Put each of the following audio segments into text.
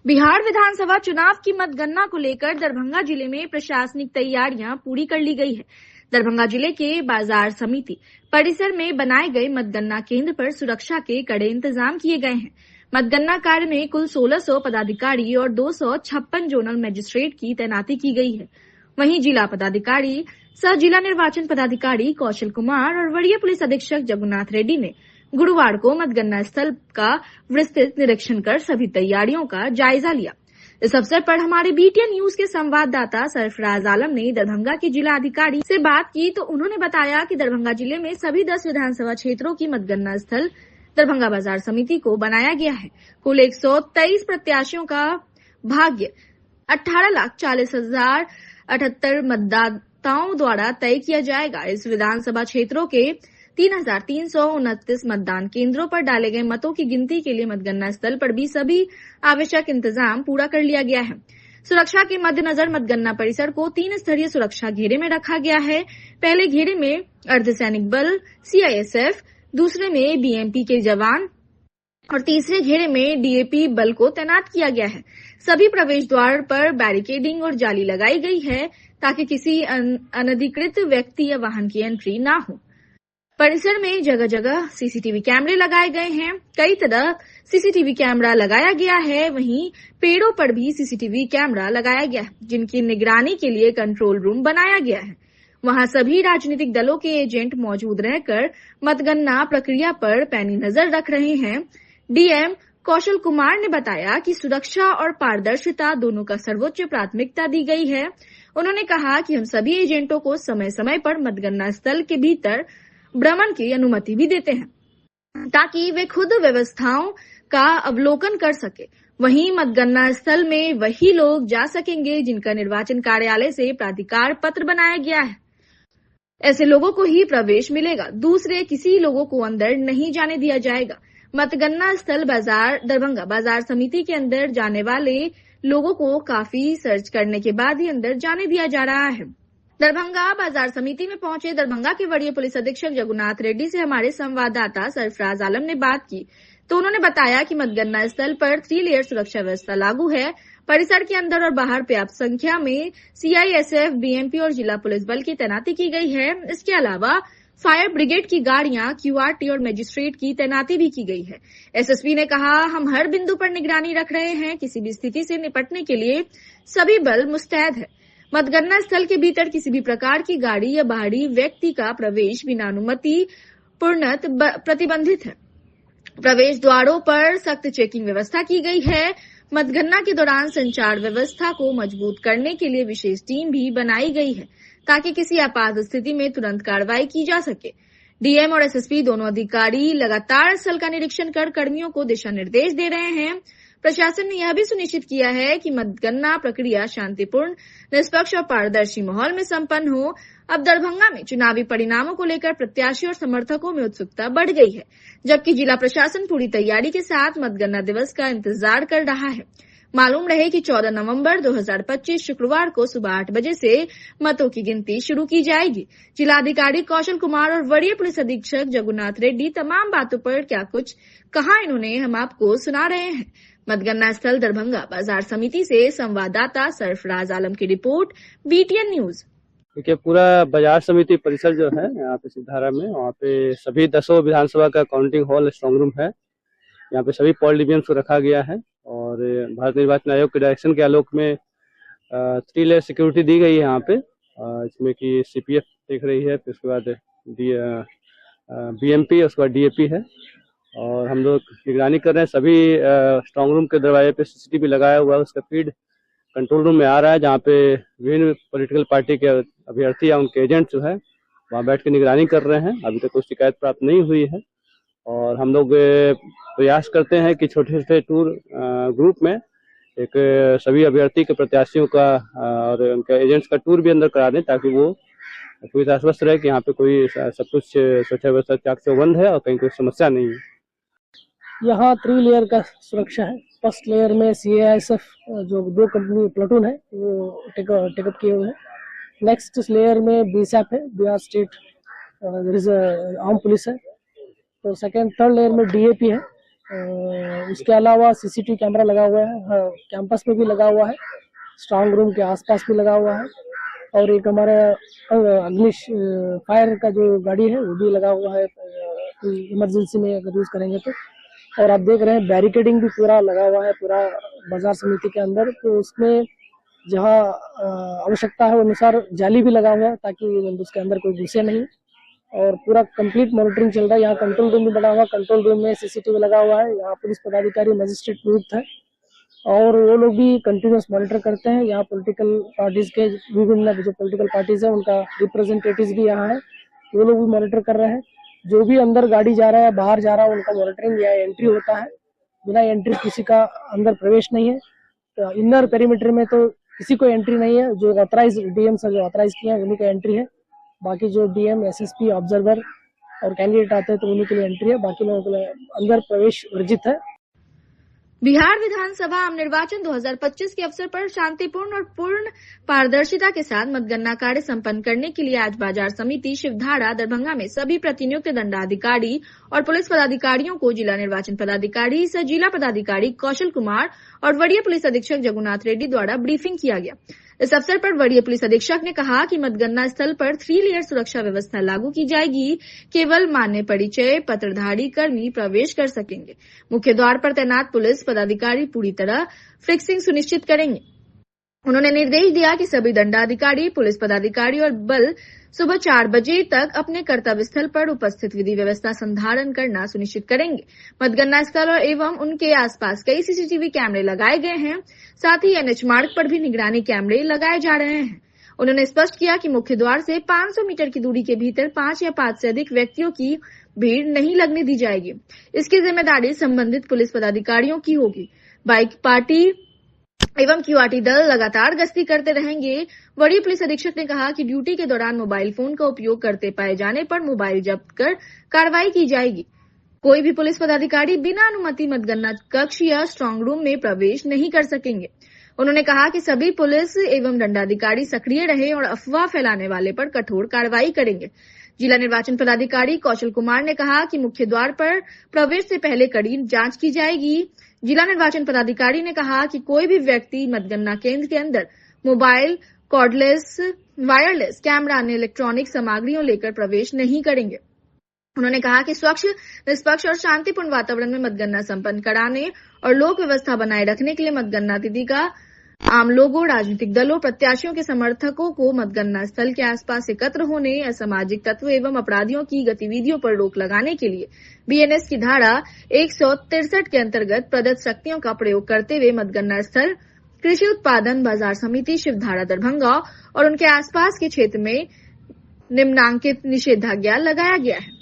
बिहार विधानसभा चुनाव की मतगणना को लेकर दरभंगा जिले में प्रशासनिक तैयारियां पूरी कर ली गई है। दरभंगा जिले के बाजार समिति परिसर में बनाए गए मतगणना केंद्र पर सुरक्षा के कड़े इंतजाम किए गए हैं। मतगणना कार्य में कुल 1600 पदाधिकारी और 256 जोनल मजिस्ट्रेट की तैनाती की गई है। वहीं जिला पदाधिकारी सह जिला निर्वाचन पदाधिकारी कौशल कुमार और वरीय पुलिस अधीक्षक जगन्नाथ रेड्डी ने गुरुवार को मतगणना स्थल का विस्तृत निरीक्षण कर सभी तैयारियों का जायजा लिया। इस अवसर पर हमारे बीटीएन न्यूज के संवाददाता सरफराज आलम ने दरभंगा के जिला अधिकारी से बात की तो उन्होंने बताया कि दरभंगा जिले में सभी 10 विधानसभा क्षेत्रों की मतगणना स्थल दरभंगा बाजार समिति को बनाया गया है। कुल 123 प्रत्याशियों का भाग्य 18,40,078 मतदाताओं द्वारा तय किया जाएगा। इस विधानसभा क्षेत्रों के 3,329 मतदान केंद्रों पर डाले गए मतों की गिनती के लिए मतगणना स्थल पर भी सभी आवश्यक इंतजाम पूरा कर लिया गया है। सुरक्षा के मद्देनजर मतगणना परिसर को 3 स्तरीय सुरक्षा घेरे में रखा गया है। पहले घेरे में अर्धसैनिक बल सीआईएसएफ, दूसरे में बीएमपी के जवान और तीसरे घेरे में डीएपी बल को तैनात किया गया है। सभी प्रवेश द्वार पर बैरिकेडिंग और जाली लगाई गई है ताकि किसी अनधिकृत व्यक्ति या वाहन की एंट्री न हो। परिसर में जगह जगह सीसीटीवी कैमरे लगाए गए हैं। कई तरह सीसीटीवी कैमरा लगाया गया है। वहीं पेड़ों पर भी सीसीटीवी कैमरा लगाया गया है, जिनकी निगरानी के लिए कंट्रोल रूम बनाया गया है। वहां सभी राजनीतिक दलों के एजेंट मौजूद रहकर मतगणना प्रक्रिया पर पैनी नजर रख रहे हैं। डीएम कौशल कुमार ने बताया कि सुरक्षा और पारदर्शिता दोनों का सर्वोच्च प्राथमिकता दी गई है। उन्होंने कहा कि हम सभी एजेंटों को समय समय पर मतगणना स्थल के भीतर भ्रमण की अनुमति भी देते हैं ताकि वे खुद व्यवस्थाओं का अवलोकन कर सके। वहीं मतगणना स्थल में वही लोग जा सकेंगे जिनका निर्वाचन कार्यालय से प्राधिकार पत्र बनाया गया है। ऐसे लोगों को ही प्रवेश मिलेगा, दूसरे किसी लोगों को अंदर नहीं जाने दिया जाएगा। मतगणना स्थल दरभंगा बाजार समिति के अंदर जाने वाले लोगों को काफी सर्च करने के बाद ही अंदर जाने दिया जा रहा है। दरभंगा बाजार समिति में पहुंचे दरभंगा के वरीय पुलिस अधीक्षक जगन्नाथ रेड्डी से हमारे संवाददाता सरफराज आलम ने बात की तो उन्होंने बताया कि मतगणना स्थल पर 3 लेयर सुरक्षा व्यवस्था लागू है। परिसर के अंदर और बाहर पर्याप्त संख्या में सीआईएसएफ, बीएमपी और जिला पुलिस बल की तैनाती की गई है। इसके अलावा फायर ब्रिगेड की गाड़ियां, क्यूआरटी और मजिस्ट्रेट की तैनाती भी की गई है। एसएसपी ने कहा, हम हर बिंदु पर निगरानी रख रहे हैं। किसी भी स्थिति से निपटने के लिए सभी बल मुस्तैद है। मतगणना स्थल के भीतर किसी भी प्रकार की गाड़ी या बाहरी व्यक्ति का प्रवेश बिना अनुमति पूर्णतः प्रतिबंधित है। प्रवेश द्वारों पर सख्त चेकिंग व्यवस्था की गई है। मतगणना के दौरान संचार व्यवस्था को मजबूत करने के लिए विशेष टीम भी बनाई गई है ताकि किसी आपात स्थिति में तुरंत कार्रवाई की जा सके। डीएम और एसएसपी दोनों अधिकारी लगातार स्थल का निरीक्षण कर कर्मियों को दिशा निर्देश दे रहे हैं। प्रशासन ने यह भी सुनिश्चित किया है कि मतगणना प्रक्रिया शांतिपूर्ण, निष्पक्ष और पारदर्शी माहौल में संपन्न हो। अब दरभंगा में चुनावी परिणामों को लेकर प्रत्याशी और समर्थकों में उत्सुकता बढ़ गई है, जबकि जिला प्रशासन पूरी तैयारी के साथ मतगणना दिवस का इंतजार कर रहा है। मालूम रहे कि 14 नवंबर 2025 शुक्रवार को सुबह 8 बजे से मतों की गिनती शुरू की जाएगी। जिलाधिकारी कौशल कुमार और वरीय पुलिस अधीक्षक जगन्नाथ रेड्डी तमाम बातों पर क्या कुछ कहा, इन्होंने हम आपको सुना रहे हैं। मतगणना स्थल दरभंगा बाजार समिति से संवाददाता सरफराज आलम की रिपोर्ट, बीटीएन न्यूज। देखिए, पूरा बाजार समिति परिसर जो है यहाँ पे सिद्धारा में, वहाँ पे सभी 10 विधानसभा का काउंटिंग हॉल, स्ट्रांग रूम है। यहाँ पे सभी पोल डिवीजन को रखा गया है और भारत निर्वाचन आयोग के डायरेक्शन के आलोक में 3 लेयर सिक्योरिटी दी गई है यहाँ पे, इसमें कि सीपीएफ देख रही है, फिर उसके बाद बीएमपी, उसके बाद डीएपी है और हम लोग निगरानी कर रहे हैं। सभी स्ट्रांग रूम के दरवाजे पे सीसीटीवी लगाया हुआ है। उसका फीड कंट्रोल रूम में आ रहा है, जहाँ पे विभिन्न पॉलिटिकल पार्टी के अभ्यर्थी या उनके एजेंट जो है वहाँ बैठ के निगरानी कर रहे हैं। अभी तक कोई शिकायत प्राप्त नहीं हुई है और हम लोग प्रयास करते हैं कि छोटे छोटे टूर ग्रुप में एक सभी अभ्यर्थी के प्रत्याशियों का और उनके एजेंट्स का टूर भी अंदर करा दें ताकि वो पूरी आश्वस्त रहे कि यहाँ पे कोई सब कुछ सुरक्षा व्यवस्था चाक चौबंद है और कहीं कोई समस्या नहीं है। यहाँ 3 लेयर का सुरक्षा है। फर्स्ट लेयर में सीआईएसएफ जो 2 कंपनी प्लाटून है वो टेकअप किए हुए हैं। नेक्स्ट लेयर में बीएसएफ है, बिहार स्टेट आर्म पुलिस है। तो सेकंड थर्ड लेयर में डीएपी है उसके अलावा सीसीटीवी कैमरा लगा हुआ है, कैंपस में भी लगा हुआ है, स्ट्रांग रूम के आसपास भी लगा हुआ है, और एक हमारा अग्नि फायर का जो गाड़ी है वो भी लगा हुआ है, इमरजेंसी में अगर यूज करेंगे तो। और आप देख रहे हैं बैरिकेडिंग भी पूरा लगा हुआ है पूरा बाजार समिति के अंदर, तो उसमें जहाँ आवश्यकता है अनुसार जाली भी लगा हुआ है ताकि उसके अंदर कोई घुसे नहीं, और पूरा कंप्लीट मॉनिटरिंग चल रहा है। यहाँ कंट्रोल रूम भी बना हुआ है, कंट्रोल रूम में सीसीटीवी लगा हुआ है, यहाँ पुलिस पदाधिकारी मजिस्ट्रेट नियुक्त है और वो लोग भी कंटिन्यूस मॉनिटर करते हैं। यहाँ पॉलिटिकल पार्टीज के विभिन्न जो पॉलिटिकल पार्टीज है उनका रिप्रेजेंटेटिव भी यहाँ है, वो लोग भी मॉनिटर कर रहे हैं। जो भी अंदर गाड़ी जा रहा है बाहर जा रहा है उनका मॉनिटरिंग या एंट्री होता है, बिना एंट्री किसी का अंदर प्रवेश नहीं है। तो इनर पेरीमीटर में तो किसी को एंट्री नहीं है, जो ऑथराइज डीएम से जो ऑथराइज किए हैं उन्हीं का एंट्री है। बाकी जो डीएम, एसएसपी, ऑब्जर्वर और कैंडिडेट आते हैं तो उन्हीं के लिए एंट्री है, बाकी लोगों के लिए अंदर प्रवेश वर्जित है। बिहार विधानसभा आम निर्वाचन 2025 के अवसर पर शांतिपूर्ण और पूर्ण पारदर्शिता के साथ मतगणना कार्य संपन्न करने के लिए आज बाजार समिति शिवधारा दरभंगा में सभी प्रतिनियुक्त दंडाधिकारी और पुलिस पदाधिकारियों को जिला निर्वाचन पदाधिकारी सह जिला पदाधिकारी कौशल कुमार और वरीय पुलिस अधीक्षक जगुनाथ रेड्डी द्वारा ब्रीफिंग किया गया। इस अवसर पर वरीय पुलिस अधीक्षक ने कहा कि मतगणना स्थल पर 3 लेयर सुरक्षा व्यवस्था लागू की जाएगी, केवल मान्य परिचय पत्रधारी कर्मी प्रवेश कर सकेंगे। मुख्य द्वार पर तैनात पुलिस पदाधिकारी पूरी तरह फिक्सिंग सुनिश्चित करेंगे। उन्होंने निर्देश दिया कि सभी दंडाधिकारी, पुलिस पदाधिकारी और बल सुबह 4 बजे तक अपने कर्तव्य स्थल पर उपस्थित विधि व्यवस्था संधारण करना सुनिश्चित करेंगे। मतगणना स्थल और एवं उनके आसपास कई सीसीटीवी कैमरे लगाए गए हैं, साथ ही एनएच मार्ग पर भी निगरानी कैमरे लगाए जा रहे हैं। उन्होंने स्पष्ट किया कि मुख्य द्वार से 500 मीटर की दूरी के भीतर 5 या 5 से अधिक व्यक्तियों की भीड़ नहीं लगने दी जाएगी। इसकी जिम्मेदारी संबंधित पुलिस पदाधिकारियों की होगी। बाइक पार्टी एवं क्यूआरटी दल लगातार गश्ती करते रहेंगे। वरीय पुलिस अधीक्षक ने कहा कि ड्यूटी के दौरान मोबाइल फोन का उपयोग करते पाए जाने पर मोबाइल जब्त कर कार्रवाई की जाएगी। कोई भी पुलिस पदाधिकारी बिना अनुमति मतगणना कक्ष या स्ट्रांग रूम में प्रवेश नहीं कर सकेंगे। उन्होंने कहा कि सभी पुलिस एवं दंडाधिकारी सक्रिय रहे और अफवाह फैलाने वाले पर कठोर कार्रवाई करेंगे। जिला निर्वाचन पदाधिकारी कौशल कुमार ने कहा कि मुख्य द्वार पर प्रवेश से पहले कड़ी जांच की जाएगी। जिला निर्वाचन पदाधिकारी ने कहा कि कोई भी व्यक्ति मतगणना केंद्र के अंदर मोबाइल, कॉर्डलेस, वायरलेस कैमरा, अन्य इलेक्ट्रॉनिक सामग्रियों लेकर प्रवेश नहीं करेंगे। उन्होंने कहा कि स्वच्छ, निष्पक्ष और शांतिपूर्ण वातावरण में मतगणना संपन्न कराने और लोक व्यवस्था बनाए रखने के लिए मतगणना तिथि का आम लोगों, राजनीतिक दलों, प्रत्याशियों के समर्थकों को मतगणना स्थल के आसपास एकत्र होने, असामाजिक तत्व एवं अपराधियों की गतिविधियों पर रोक लगाने के लिए बीएनएस की धारा 163 के अंतर्गत प्रदत्त शक्तियों का प्रयोग करते हुए मतगणना स्थल, कृषि उत्पादन बाजार समिति शिवधारा दरभंगा और उनके आसपास के क्षेत्र में निम्नांकित निषेधाज्ञा लगाया गया है।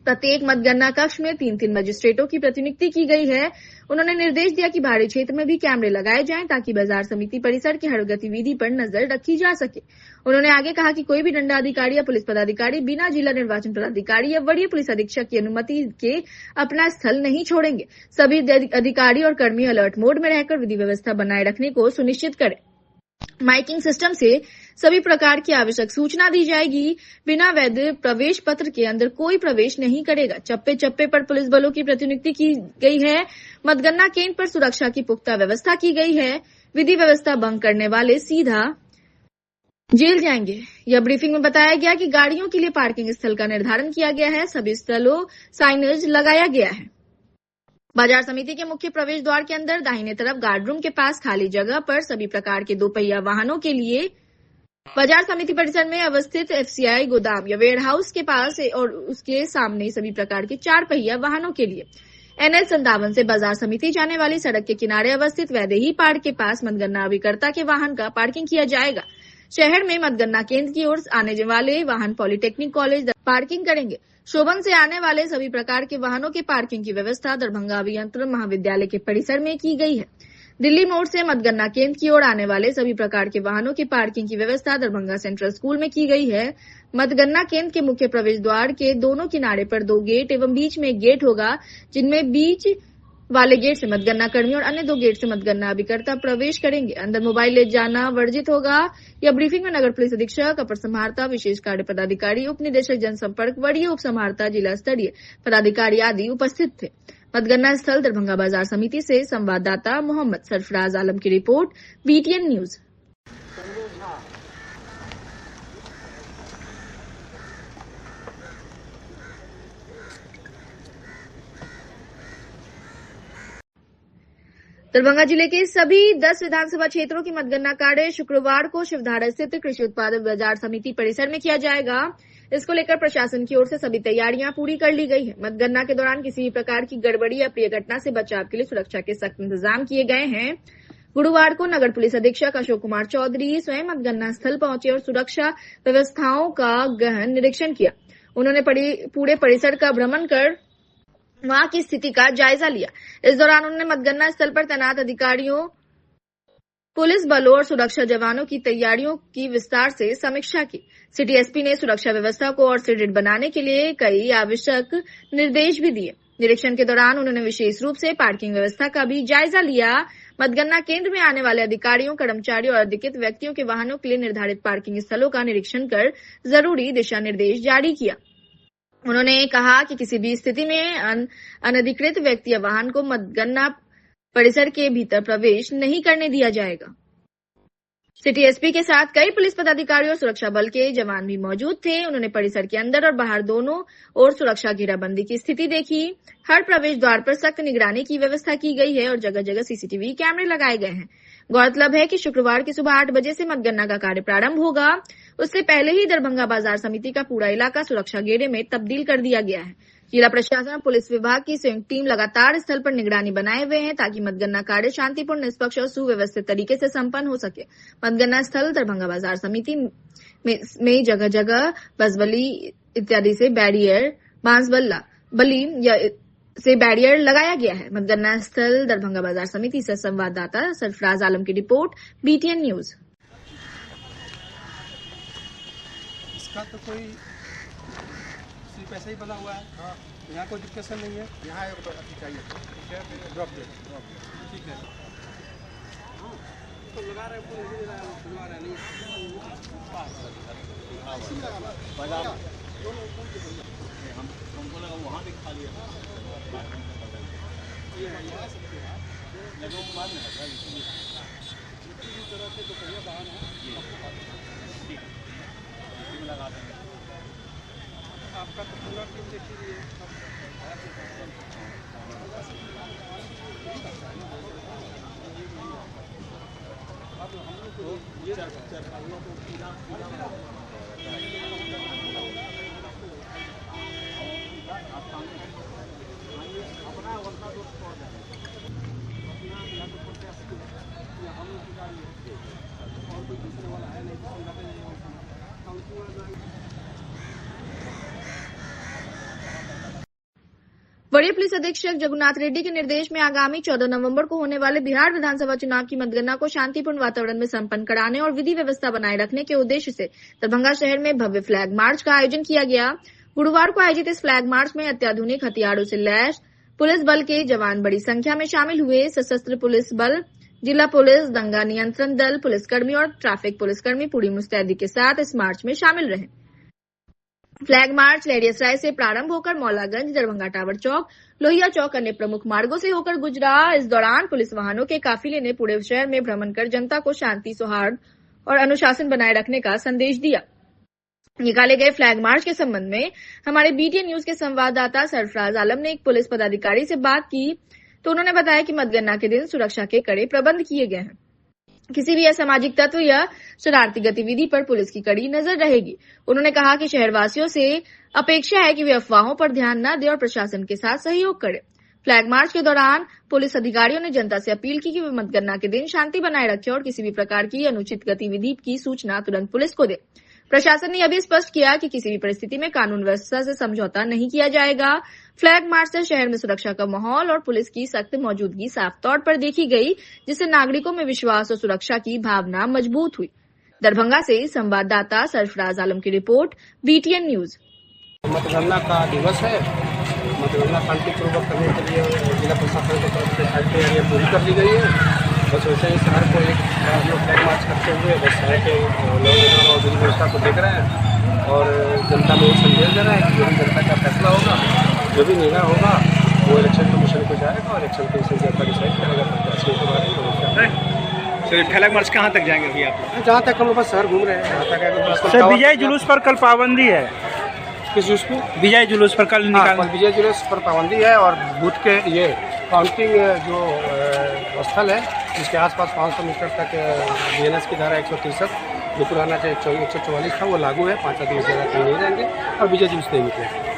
प्रत्येक मतगणना कक्ष में 3-3 मजिस्ट्रेटों की प्रतिनियुक्ति की गई है। उन्होंने निर्देश दिया कि बाहरी क्षेत्र में भी कैमरे लगाए जाएं ताकि बाजार समिति परिसर की हर गतिविधि पर नजर रखी जा सके। उन्होंने आगे कहा कि कोई भी दंडाधिकारी या पुलिस पदाधिकारी बिना जिला निर्वाचन पदाधिकारी या वरीय पुलिस अधीक्षक की अनुमति के अपना स्थल नहीं छोड़ेंगे। सभी अधिकारी और कर्मी अलर्ट मोड में रहकर विधि व्यवस्था बनाए रखने को सुनिश्चित करें। माइकिंग सिस्टम से सभी प्रकार की आवश्यक सूचना दी जाएगी। बिना वैध प्रवेश पत्र के अंदर कोई प्रवेश नहीं करेगा। चप्पे चप्पे पर पुलिस बलों की प्रतिनियुक्ति की गई है। मतगणना केंद्र पर सुरक्षा की पुख्ता व्यवस्था की गई है। विधि व्यवस्था भंग करने वाले सीधा जेल जाएंगे। यह ब्रीफिंग में बताया गया कि गाड़ियों के लिए पार्किंग स्थल का निर्धारण किया गया है। सभी स्थलों साइनेज लगाया गया है। बाजार समिति के मुख्य प्रवेश द्वार के अंदर दाहिने तरफ गार्ड रूम के पास खाली जगह पर सभी प्रकार के 2 पहिया वाहनों के लिए, बाजार समिति परिसर में अवस्थित एफसीआई गोदाम या वेयरहाउस के पास और उसके सामने सभी प्रकार के 4 पहिया वाहनों के लिए NL57 से बाजार समिति जाने वाली सड़क के किनारे अवस्थित वैदेही पार्क के पास मतगणना अभिकर्ता के वाहन का पार्किंग किया जाएगा। शहर में मतगणना केंद्र की ओर आने वाले वाहन पॉलिटेक्निक कॉलेज पार्किंग करेंगे। शोभन से आने वाले सभी प्रकार के वाहनों की पार्किंग की व्यवस्था दरभंगा अभियंत्रण महाविद्यालय के परिसर में की गई है। दिल्ली मोड़ से मतगणना केंद्र की ओर आने वाले सभी प्रकार के वाहनों की पार्किंग की व्यवस्था दरभंगा सेंट्रल स्कूल में की गई है। मतगणना केंद्र के मुख्य प्रवेश द्वार के दोनों किनारे पर 2 गेट एवं बीच में एक गेट होगा, जिनमें बीच वाले गेट से मतगणना कर्मी और अन्य 2 गेट से मतगणना अभिकर्ता प्रवेश करेंगे। अंदर मोबाइल ले जाना वर्जित होगा। यह ब्रीफिंग में नगर पुलिस अधीक्षक, अपर समाहर्ता, विशेष कार्य पदाधिकारी, उप निदेशक जनसंपर्क, वरीय उप समाहर्ता, जिला स्तरीय पदाधिकारी आदि उपस्थित थे। मतगणना स्थल दरभंगा बाजार समिति से संवाददाता मोहम्मद सरफराज आलम की रिपोर्ट, BTN न्यूज। दरभंगा जिले के सभी 10 विधानसभा क्षेत्रों की मतगणना कार्य शुक्रवार को शिवधारा स्थित कृषि उत्पादक बाजार समिति परिसर में किया जाएगा। इसको लेकर प्रशासन की ओर से सभी तैयारियां पूरी कर ली गई है। मतगणना के दौरान किसी भी प्रकार की गड़बड़ी या प्रिय घटना से बचाव के लिए सुरक्षा के सख्त इंतजाम किए गए हैं। गुरुवार को नगर पुलिस अधीक्षक अशोक कुमार चौधरी स्वयं मतगणना स्थल पहुंचे और सुरक्षा व्यवस्थाओं का गहन निरीक्षण किया। उन्होंने पूरे परिसर का भ्रमण कर वहां की स्थिति का जायजा लिया। इस दौरान उन्होंने मतगणना स्थल पर तैनात अधिकारियों, पुलिस बलों और सुरक्षा जवानों की तैयारियों की विस्तार से समीक्षा की। सिटी एसपी ने सुरक्षा व्यवस्था को और सुदृढ़ बनाने के लिए कई आवश्यक निर्देश भी दिए। निरीक्षण के दौरान उन्होंने विशेष रूप से पार्किंग व्यवस्था का भी जायजा लिया। मतगणना केंद्र में आने वाले अधिकारियों, कर्मचारियों और अधिकृत व्यक्तियों के वाहनों के लिए निर्धारित पार्किंग स्थलों का निरीक्षण कर जरूरी दिशा निर्देश जारी किया। उन्होंने कहा कि किसी भी स्थिति में अनधिकृत व्यक्ति या वाहन को मतगणना परिसर के भीतर प्रवेश नहीं करने दिया जाएगा। सिटी एसपी के साथ कई पुलिस पदाधिकारी और सुरक्षा बल के जवान भी मौजूद थे। उन्होंने परिसर के अंदर और बाहर दोनों ओर सुरक्षा घेराबंदी की स्थिति देखी। हर प्रवेश द्वार पर सख्त निगरानी की व्यवस्था की गई है और जगह जगह सीसीटीवी कैमरे लगाए गए हैं। गौरतलब है कि शुक्रवार की सुबह 8 बजे से मतगणना का कार्य प्रारंभ होगा। उससे पहले ही दरभंगा बाजार समिति का पूरा इलाका सुरक्षा घेरे में तब्दील कर दिया गया है। जिला प्रशासन और पुलिस विभाग की संयुक्त टीम लगातार स्थल पर निगरानी बनाए हुए हैं ताकि मतगणना कार्य शांतिपूर्ण, निष्पक्ष और सुव्यवस्थित तरीके से संपन्न हो सके। मतगणना स्थल दरभंगा बाजार समिति में जगह जगह बसबली इत्यादि से बैरियर, बांसबल्ला बली से बैरियर लगाया गया है। मतगणना स्थल दरभंगा बाजार समिति से संवाददाता सरफराज आलम की रिपोर्ट, BTN न्यूज। इसका तो कोई सिर्फ ऐसा ही बना हुआ है। हाँ, यहाँ कोई डिस्कशन नहीं है। यहाँ एक चाहिए, ठीक है, ड्रॉप दे, ठीक है। तो लगा रहे हैं, बुलवा रहे नहीं हमको लगा वहाँ भी खाली है। तरह से दोपहिया वाहन है, लगा देंगे। आपका तो पूरा टीम देखी है। अब हम लोग को ये अपना वरना दोस्त पड़ जाए और कोई दूसरे वाला है नहीं। वरीय पुलिस अधीक्षक जगन्नाथ रेड्डी के निर्देश में आगामी 14 नवंबर को होने वाले बिहार विधानसभा चुनाव की मतगणना को शांतिपूर्ण वातावरण में संपन्न कराने और विधि व्यवस्था बनाए रखने के उद्देश्य से दरभंगा शहर में भव्य फ्लैग मार्च का आयोजन किया गया। गुरुवार को आयोजित इस फ्लैग मार्च में अत्याधुनिक हथियारों से लैस पुलिस बल के जवान बड़ी संख्या में शामिल हुए। सशस्त्र पुलिस बल, जिला पुलिस, दंगा नियंत्रण दल, पुलिसकर्मी और ट्रैफिक पुलिसकर्मी पूरी मुस्तैदी के साथ इस मार्च में शामिल रहे। फ्लैग मार्च लहरियासराय से प्रारंभ होकर मौलागंज, दरभंगा टावर चौक, लोहिया चौक अन्य प्रमुख मार्गों से होकर गुजरा। इस दौरान पुलिस वाहनों के काफिले ने पूरे शहर में भ्रमण कर जनता को शांति, सौहार्द और अनुशासन बनाए रखने का संदेश दिया। निकाले गए फ्लैग मार्च के संबंध में हमारे BTN न्यूज के संवाददाता सरफराज आलम ने एक पुलिस पदाधिकारी से बात की तो उन्होंने बताया कि मतगणना के दिन सुरक्षा के कड़े प्रबंध किए गए हैं। किसी भी असामाजिक तत्व या शरारती गतिविधि पर पुलिस की कड़ी नजर रहेगी। उन्होंने कहा कि शहरवासियों से अपेक्षा है कि वे अफवाहों पर ध्यान न दें और प्रशासन के साथ सहयोग करें। फ्लैग मार्च के दौरान पुलिस अधिकारियों ने जनता से अपील की कि वे मतगणना के दिन शांति बनाए रखें और किसी भी प्रकार की अनुचित गतिविधि की सूचना तुरंत पुलिस को दे। प्रशासन ने यह भी स्पष्ट किया कि किसी भी परिस्थिति में कानून व्यवस्था से समझौता नहीं किया जाएगा। फ्लैग मार्च से शहर में सुरक्षा का माहौल और पुलिस की सख्त मौजूदगी साफ तौर पर देखी गई, जिससे नागरिकों में विश्वास और सुरक्षा की भावना मजबूत हुई। दरभंगा से संवाददाता सरफराज आलम की रिपोर्ट, BTN न्यूज। मतगणना का दिवस है। मतगणना शांतिपूर्वक करने के लिए जिला प्रशासन की तरफ से सारी तैयारियां पूरी कर ली गई है। बस वैसे ही शहर को एक फ्लैग मार्च करते हुए बस शहर के लोगों और विधि व्यवस्था को देख रहे हैं और जनता में संदेश दे रहे हैं कि जो भी जनता का फैसला होगा, जो भी निर्णय होगा, वो इलेक्शन कमीशन को जाएगा और इलेक्शन कमीशन जब डिसाइड करेगा प्रत्याशियों के बारे में। तो फ्लैग मार्च कहाँ तक जाएंगे अभी आप लोग? जहाँ तक हम बस शहर घूम रहे हैं, जहाँ तक सर विजय जुलूस पर कल पाबंदी है, किस जुलूस पे? विजय जुलूस पर कल निकाल विजय जुलूस पर पाबंदी है और बूथ के ये काउंटिंग जो स्थल है इसके आसपास 500 मीटर तक BNS की धारा 163 जो पुराना 144 था वो लागू है। 5 आदमी से ज़्यादा नहीं जाएंगे और विजय जुलूस नहीं निकलेगा।